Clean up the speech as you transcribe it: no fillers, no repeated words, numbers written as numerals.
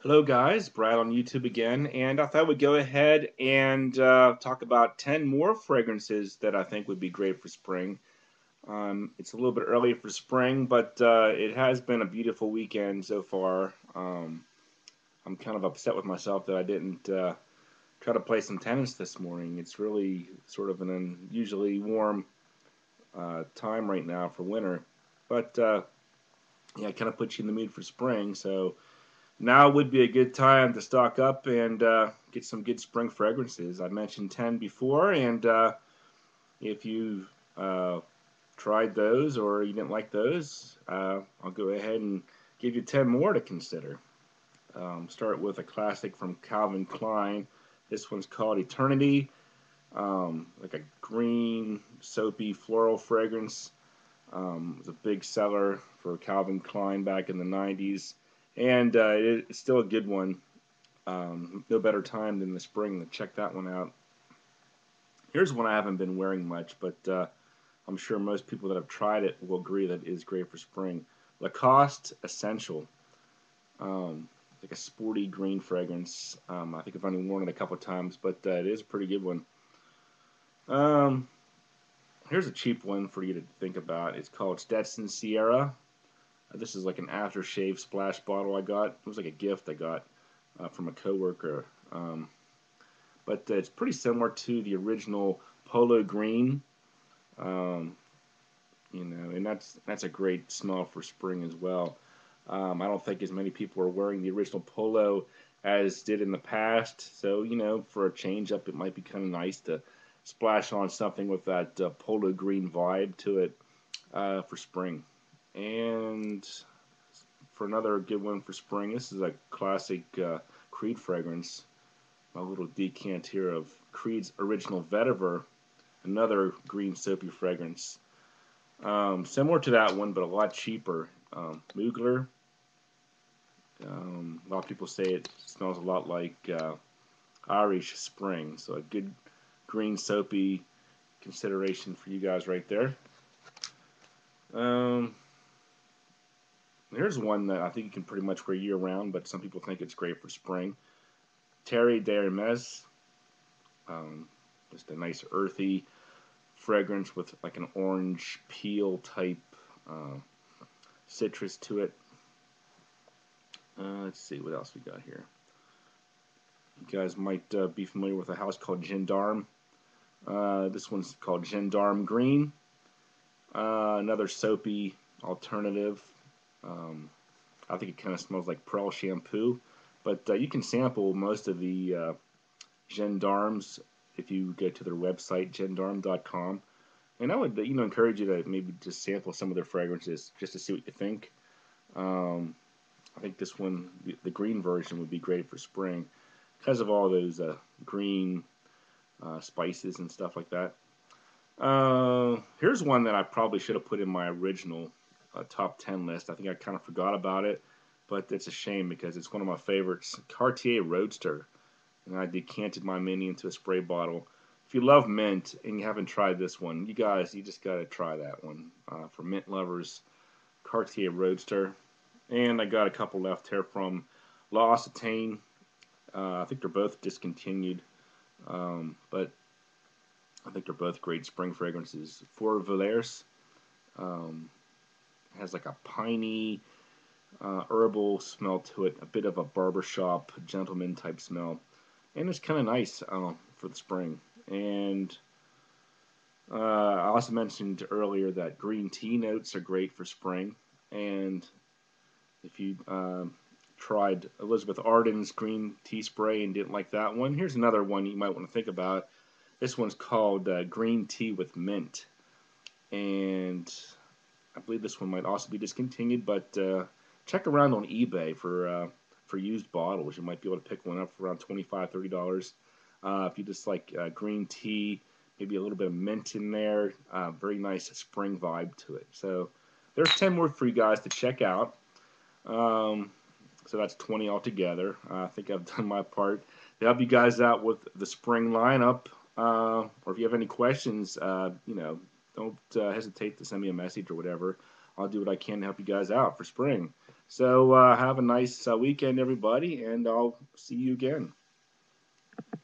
Hello, guys. Brad on YouTube again, and I thought we'd go ahead and talk about 10 more fragrances that I think would be great for spring. It's a little bit early for spring, but it has been a beautiful weekend so far. I'm kind of upset with myself that I didn't try to play some tennis this morning. It's really sort of an unusually warm time right now for winter, but yeah, it kind of puts you in the mood for spring, so now would be a good time to stock up and get some good spring fragrances. I mentioned 10 before, and if you uh, tried those or you didn't like those, I'll go ahead and give you 10 more to consider. Start with a classic from Calvin Klein. This one's called Eternity, like a green, soapy, floral fragrance. It was a big seller for Calvin Klein back in the 90s, and it's still a good one. No better time than the spring to check that one out. Here's one I haven't been wearing much, but I'm sure most people that have tried it will agree that it is great for spring. Lacoste Essential, like a sporty green fragrance. I think I've only worn it a couple times, but it is a pretty good one. Um, Here's a cheap one for you to think about. It's called Stetson Sierra. This is like an aftershave splash bottle I got. It was like a gift I got from a coworker. But it's pretty similar to the original Polo Green. Um, and that's a great smell for spring as well. I don't think as many people are wearing the original Polo as did in the past. So for a change up, it might be kind of nice to splash on something with that Polo Green vibe to it for spring. And for another good one for spring, this is a classic Creed fragrance. A little decant here of Creed's original vetiver, another green soapy fragrance. Similar to that one, but a lot cheaper. Mugler. A lot of people say it smells a lot like Irish spring, so a good green soapy consideration for you guys right there. Um, Here's one that I think you can pretty much wear year round, but some people think it's great for spring. Terre d'Hermes. Um, just a nice earthy fragrance with like an orange peel type uh, citrus to it. Let's see what else we got here. You guys might be familiar with a house called Gendarme. This one's called Gendarme Green. Another soapy alternative. Um, I think it kind of smells like Pearl shampoo, but you can sample most of the Gendarmes if you go to their website, gendarme.com. And I would, encourage you to maybe just sample some of their fragrances just to see what you think. Um, I think this one, the green version, would be great for spring because of all those green spices and stuff like that. Here's one that I probably should have put in my original top 10 list. I think I kind of forgot about it, but it's a shame because it's one of my favorites. Cartier Roadster. And I decanted my mini into a spray bottle. If you love mint and you haven't tried this one, you just got to try that one. For mint lovers, Cartier Roadster. And I got a couple left here from La Occitane. I think they're both discontinued, but I think they're both great spring fragrances. For Valers, um, has like a piney, herbal smell to it, a bit of a barbershop gentleman type smell, and it's kind of nice for the spring. And I also mentioned earlier that green tea notes are great for spring, and if you tried Elizabeth Arden's green tea spray and didn't like that one, here's another one you might want to think about. This one's called Green Tea with Mint, and I believe this one might also be discontinued, but check around on eBay for used bottles. You might be able to pick one up for around $25-$30. If you just like green tea, maybe a little bit of mint in there, very nice spring vibe to it. So there's 10 more for you guys to check out. Um, so that's 20 altogether. I think I've done my part to help you guys out with the spring lineup. Or if you have any questions, don't hesitate to send me a message or whatever. I'll do what I can to help you guys out for spring. So have a nice weekend, everybody, and I'll see you again.